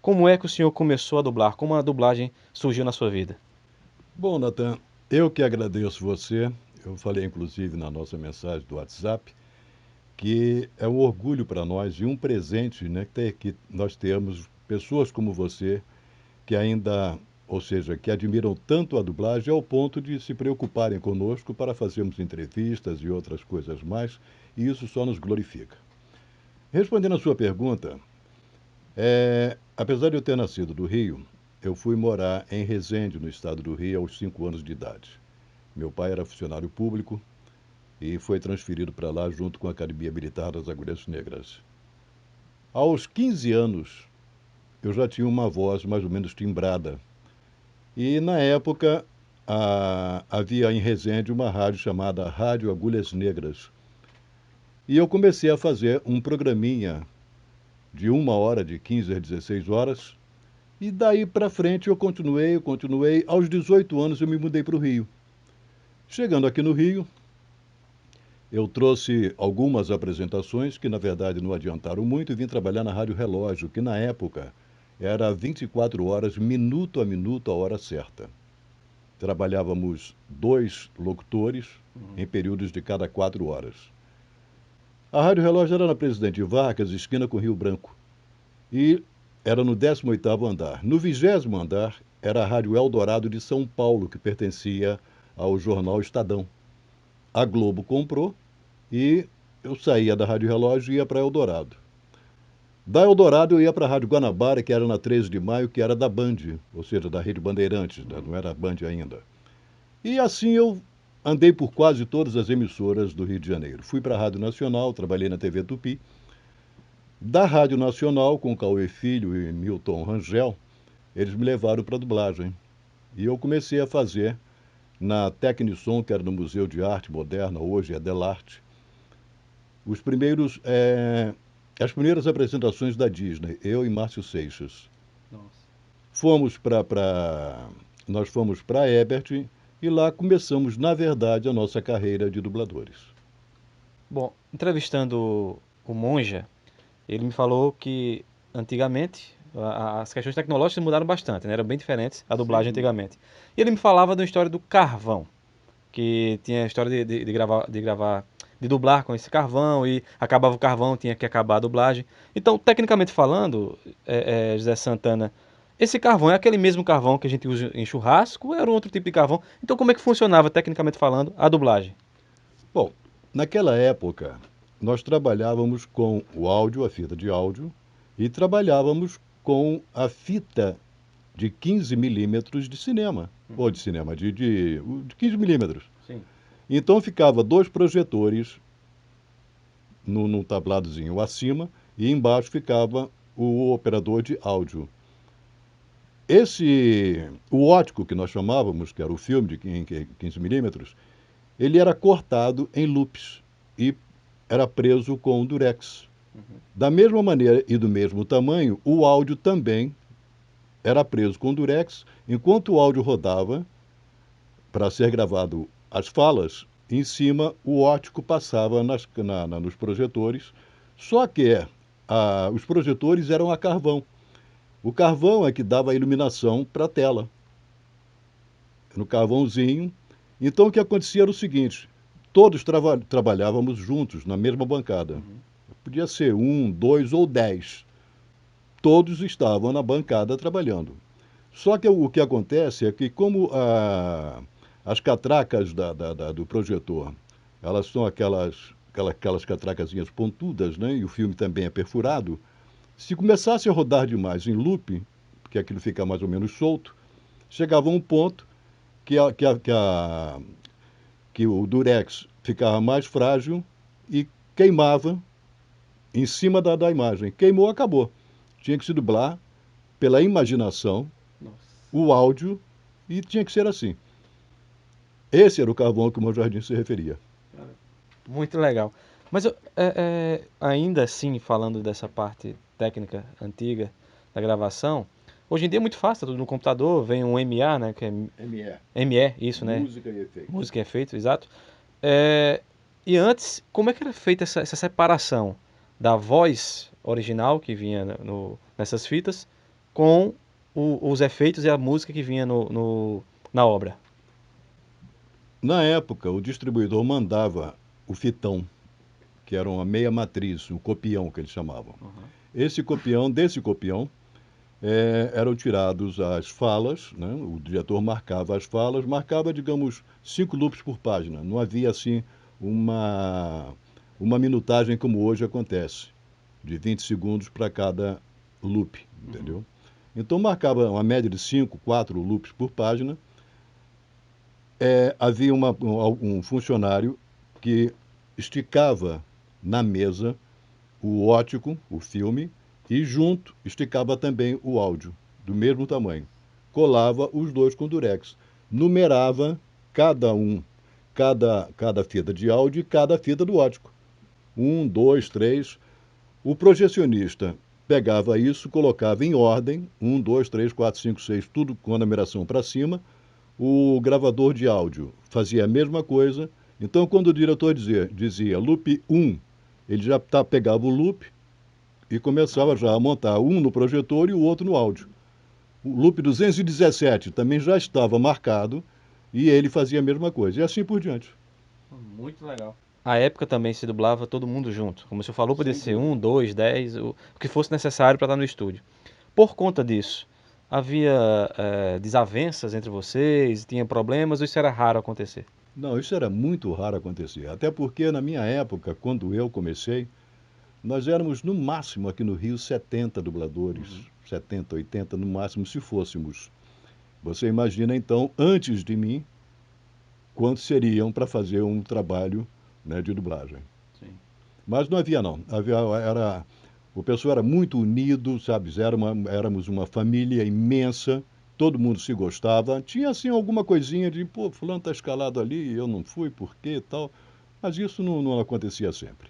como é que o senhor começou a dublar? Como a dublagem surgiu na sua vida? Bom, Natan, eu que agradeço você. Eu falei, inclusive, na nossa mensagem do WhatsApp, que é um orgulho para nós e um presente, né, que nós temos pessoas como você que ainda, ou seja, que admiram tanto a dublagem ao ponto de se preocuparem conosco para fazermos entrevistas e outras coisas mais, e isso só nos glorifica. Respondendo à sua pergunta, apesar de eu ter nascido do Rio, eu fui morar em Resende, no estado do Rio, aos 5 anos de idade. Meu pai era funcionário público e foi transferido para lá junto com a Academia Militar das Agulhas Negras. Aos 15 anos, eu já tinha uma voz mais ou menos timbrada. E na época, havia em Resende uma rádio chamada Rádio Agulhas Negras. E eu comecei a fazer um programinha de 1 hora, de 15 a 16 horas. E daí para frente eu continuei. Aos 18 anos eu me mudei para o Rio. Chegando aqui no Rio, eu trouxe algumas apresentações que, na verdade, não adiantaram muito e vim trabalhar na Rádio Relógio, que na época era 24 horas, minuto a minuto, a hora certa. Trabalhávamos dois locutores em períodos de cada 4 horas. A Rádio Relógio era na Presidente Vargas, esquina com Rio Branco, e era no 18º andar. No 20º andar era a Rádio Eldorado de São Paulo, que pertencia ao jornal Estadão. A Globo comprou e eu saía da Rádio Relógio e ia para Eldorado. Da Eldorado eu ia para a Rádio Guanabara, que era na 13 de maio, que era da Band, ou seja, da Rede Bandeirantes, não era a Band ainda. E assim eu andei por quase todas as emissoras do Rio de Janeiro. Fui para a Rádio Nacional, trabalhei na TV Tupi. Da Rádio Nacional, com Cauê Filho e Milton Rangel, eles me levaram para a dublagem. E eu comecei a fazer na Tecnissom, que era no Museu de Arte Moderna, hoje é Delarte, os primeiros, as primeiras apresentações da Disney, eu e Márcio Seixas. Nossa. Fomos nós fomos para Ebert e lá começamos, na verdade, a nossa carreira de dubladores. Bom, entrevistando o Monja, ele me falou que antigamente as questões tecnológicas mudaram bastante, né? Eram bem diferentes a Sem dublagem dúvida. antigamente. E ele me falava da história do carvão, que tinha a história de dublar com esse carvão e acabava o carvão, tinha que acabar a dublagem. Então, tecnicamente falando, José Santana, esse carvão é aquele mesmo carvão que a gente usa em churrasco ou era um outro tipo de carvão? Então, como é que funcionava, tecnicamente falando, a dublagem? Bom, naquela época, nós trabalhávamos com o áudio, a fita de áudio, e trabalhávamos com a fita de 15 milímetros de cinema, ou de cinema, de 15 milímetros. Sim. Então ficava dois projetores num tabladozinho acima e embaixo ficava o operador de áudio. O ótico que nós chamávamos, que era o filme de 15 milímetros, ele era cortado em loops e era preso com durex. Da mesma maneira e do mesmo tamanho, o áudio também era preso com durex. Enquanto o áudio rodava, para ser gravado as falas, em cima o ótico passava nos projetores, só que os projetores eram a carvão. O carvão é que dava a iluminação para a tela, no carvãozinho. Então o que acontecia era o seguinte: todos trabalhávamos juntos na mesma bancada. Podia ser um, dois ou 10. Todos estavam na bancada trabalhando. Só que o que acontece é que, como as catracas do projetor, elas são aquelas catracazinhas pontudas, né? E o filme também é perfurado, se começasse a rodar demais em loop, que aquilo fica mais ou menos solto, chegava um ponto que, a, que, a, que, a, que o durex ficava mais frágil e queimava em cima da imagem. Queimou, acabou. Tinha que se dublar pela imaginação, Nossa. o áudio, e tinha que ser assim. Esse era o carvão que o meu jardim se referia. Muito legal. Mas ainda assim, falando dessa parte técnica antiga da gravação, hoje em dia é muito fácil, tá tudo no computador, vem um MA, né, que é ME, ME, isso, né? música e efeitos. Música e efeito, exato. É, e antes, como é que era feita essa separação da voz original que vinha nessas fitas com os efeitos e a música que vinha na obra? Na época, o distribuidor mandava o fitão, que era uma meia matriz, o copião que eles chamavam. Uhum. Desse copião, eram tirados as falas, né? O diretor marcava as falas, marcava, digamos, 5 loops por página. Não havia, assim, uma, uma minutagem como hoje acontece, de 20 segundos para cada loop, entendeu? Então marcava uma média de 5, 4 loops por página. Havia um funcionário que esticava na mesa o ótico, o filme, e junto esticava também o áudio, do mesmo tamanho. Colava os dois com durex. Numerava cada um, cada fita de áudio e cada fita do ótico. Um, dois, três. O projecionista pegava isso, colocava em ordem, um, dois, três, quatro, cinco, seis, tudo com a numeração para cima. O gravador de áudio fazia a mesma coisa. Então, quando o diretor dizia loop 1, ele já pegava o loop e começava já a montar um no projetor e o outro no áudio. O loop 217 também já estava marcado e ele fazia a mesma coisa. E assim por diante. Muito legal. A época também se dublava todo mundo junto. Como o senhor falou, podia Sem ser dúvida. um, dois, 10, o que fosse necessário para estar no estúdio. Por conta disso, havia desavenças entre vocês, tinha problemas, ou isso era raro acontecer? Não, isso era muito raro acontecer. Até porque na minha época, quando eu comecei, nós éramos no máximo aqui no Rio 70 dubladores. 70, 80 no máximo, se fôssemos. Você imagina então, antes de mim, quantos seriam para fazer um trabalho, né, de dublagem. Sim. Mas não havia não. O pessoal era muito unido, sabe? Éramos uma família imensa, todo mundo se gostava. Tinha assim alguma coisinha de, pô, fulano está escalado ali, eu não fui, por quê e tal. Mas isso não acontecia sempre.